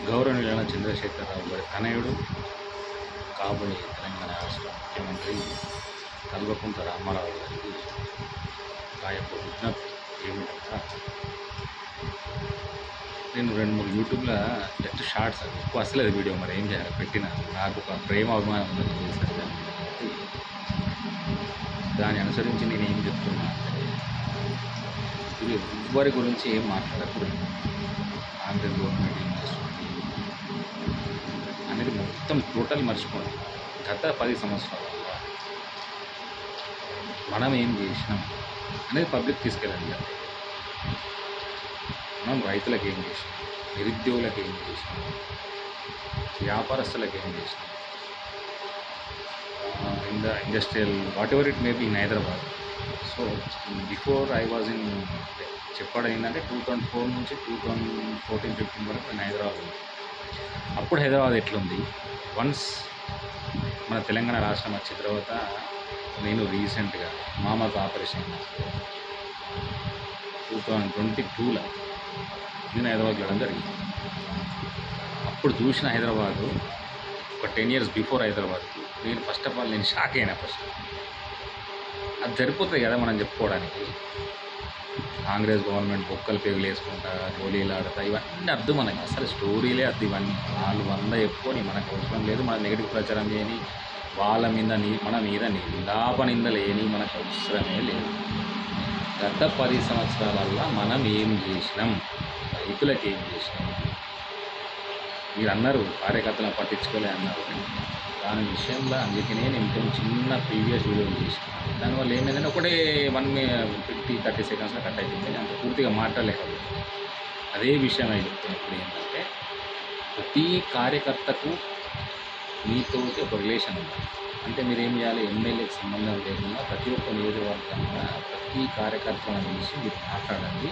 గౌరవనీయులైన చంద్రశేఖరరావు గారి తనయుడు, కాబోయే తెలంగాణ రాష్ట్ర ముఖ్యమంత్రి కల్వకుంట్ల రామారావు గారికి నా యొక్క విజ్ఞప్తి ఏమిటంటే, నేను 2-3 యూట్యూబ్లో జస్ట్ షార్ట్స్ అది ఎక్కువ అసలేదు వీడియో, మరి ఏం చేయాలి పెట్టిన నాకు ఒక ప్రేమ అభిమానం ఉన్నది చేశారు. దాన్ని అనుసరించి నేను ఏం చెప్తున్నా అంటే, ఇది ఎవ్వరి గురించి ఏం మాట్లాడకూడదు. కాంగ్రెస్ గవర్నమెంట్ ఏం చేస్తుంది అనేది మొత్తం టోటల్ మర్చిపోండి. గత 10 సంవత్సరాలలో మనం ఏం చేసినాం అనేది పబ్లిక్ తీసుకెళ్ళండి. మనం రైతులకు ఏం చేసినాం, నిరుద్యోగులకు ఏం చేసినాం, వ్యాపారస్తులకు ఏం చేసినాం, in the industrial whatever it may be in Hyderabad. So before I was in, చెప్పడం ఏంటంటే 2004 నుంచి 2014-15 వరకు నేను హైదరాబాద్ ఉంది. అప్పుడు హైదరాబాద్ ఎట్లుంది, వన్స్ మన తెలంగాణ రాష్ట్రం వచ్చిన తర్వాత నేను రీసెంట్గా మామకు ఆపరేషన్ 2022లో నేను హైదరాబాద్లో వెళ్ళడం జరిగింది. అప్పుడు చూసిన హైదరాబాదు ఒక 10 years బిఫోర్ హైదరాబాద్కి నేను ఫస్ట్ ఆఫ్ ఆల్ నేను షాక్ అయినా. ఫస్ట్ అది సరిపోతుంది కదా మనం చెప్పుకోవడానికి. కాంగ్రెస్ గవర్నమెంట్ బొక్కలు పేగులు వేసుకుంటా, గోళీలు ఆడతా, ఇవన్నీ అద్దు మనకి, అసలు స్టోరీలే అద్దు. ఇవన్నీ వాళ్ళు 100 చెప్పుకొని మనకు అవసరం లేదు. మన నెగిటివ్ ప్రచారం చేయని, వాళ్ళ మీద మన మీద నిందాప నిందలేని మనకు అవసరమే లేదు. గత 10 సంవత్సరాలల్లో మనం ఏం చేసినాం, రైతులకు ఏం చేసినాం. మీరు అన్నారు కార్యకర్తలను పట్టించుకోలే అన్నారు, దాని విషయంలో అందుకనే నేను చిన్న ప్రీవియస్ వీడియో చేసిన. దానివల్ల ఏమైందంటే ఒకటే 50-30 secondsలో కట్ అయిపోయింది, అంత పూర్తిగా మాట్లాడలేకపోతే. అదే విషయం అయితే చెప్తున్నప్పుడు ఏంటంటే, ప్రతి కార్యకర్తకు మీతోటి ఒక రిలేషన్ ఉంది. అంటే మీరు ఏం చేయాలి, ఎమ్మెల్యేకి సంబంధం లేకుండా ప్రతి ఒక్క నియోజకవర్గంగా ప్రతి కార్యకర్తలను పిలిచి మీరు మాట్లాడండి.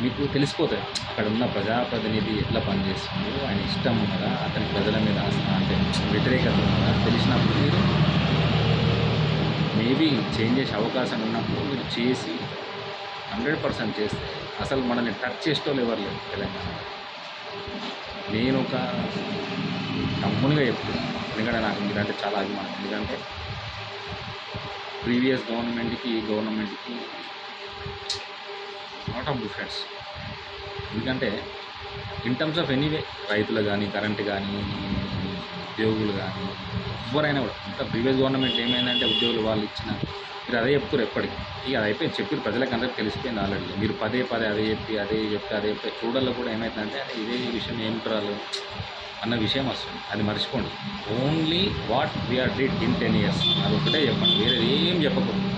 మీకు తెలిసిపోతుంది అక్కడ ఉన్న ప్రజాప్రతినిధి ఎట్లా పనిచేస్తుందో, ఆయన ఇష్టం ఉన్నదా, అతని ప్రజల మీద అంటే వ్యతిరేకత ఉన్నదా తెలిసినప్పుడు మీరు మేబీ చేంజ్ చేసే అవకాశం ఉన్నప్పుడు మీరు చేసి 100% చేస్తే అసలు మనల్ని టచ్ చేసేటోళ్ళు ఎవరు లేరు తెలంగాణలో. నేను ఒక తమ్మునిగా చెప్తున్నాను, ఎందుకంటే నాకు మీరంటే చాలా అభిమానం. ఎందుకంటే ప్రీవియస్ గవర్నమెంట్కి ఈ గవర్నమెంట్కి నాట్ ఆఫ్ డిఫరెన్స్. ఎందుకంటే ఇన్ టర్మ్స్ ఆఫ్ ఎనీవే రైతులు కానీ, కరెంటు కానీ, ఉద్యోగులు కానీ, ఎవరైనా కూడా ఇంకా ప్రీవియస్ గవర్నమెంట్ ఏమైందంటే ఉద్యోగులు వాళ్ళు ఇచ్చిన, మీరు అదే చెప్తారు ఎప్పటికీ. ఇక అది అయిపోయింది, చెప్పి ప్రజలకు అందరికీ తెలిసిపోయింది ఆల్రెడీ. మీరు పదే అదే చెప్తే చూడల్లో కూడా ఏమవుతుందంటే ఇదే విషయం ఏమిటారు అన్న విషయం వస్తుంది. అది మర్చిపోండి. Only what we are did in 10 years అది ఒకటే చెప్పండి, వేరే ఏం చెప్పకూడదు.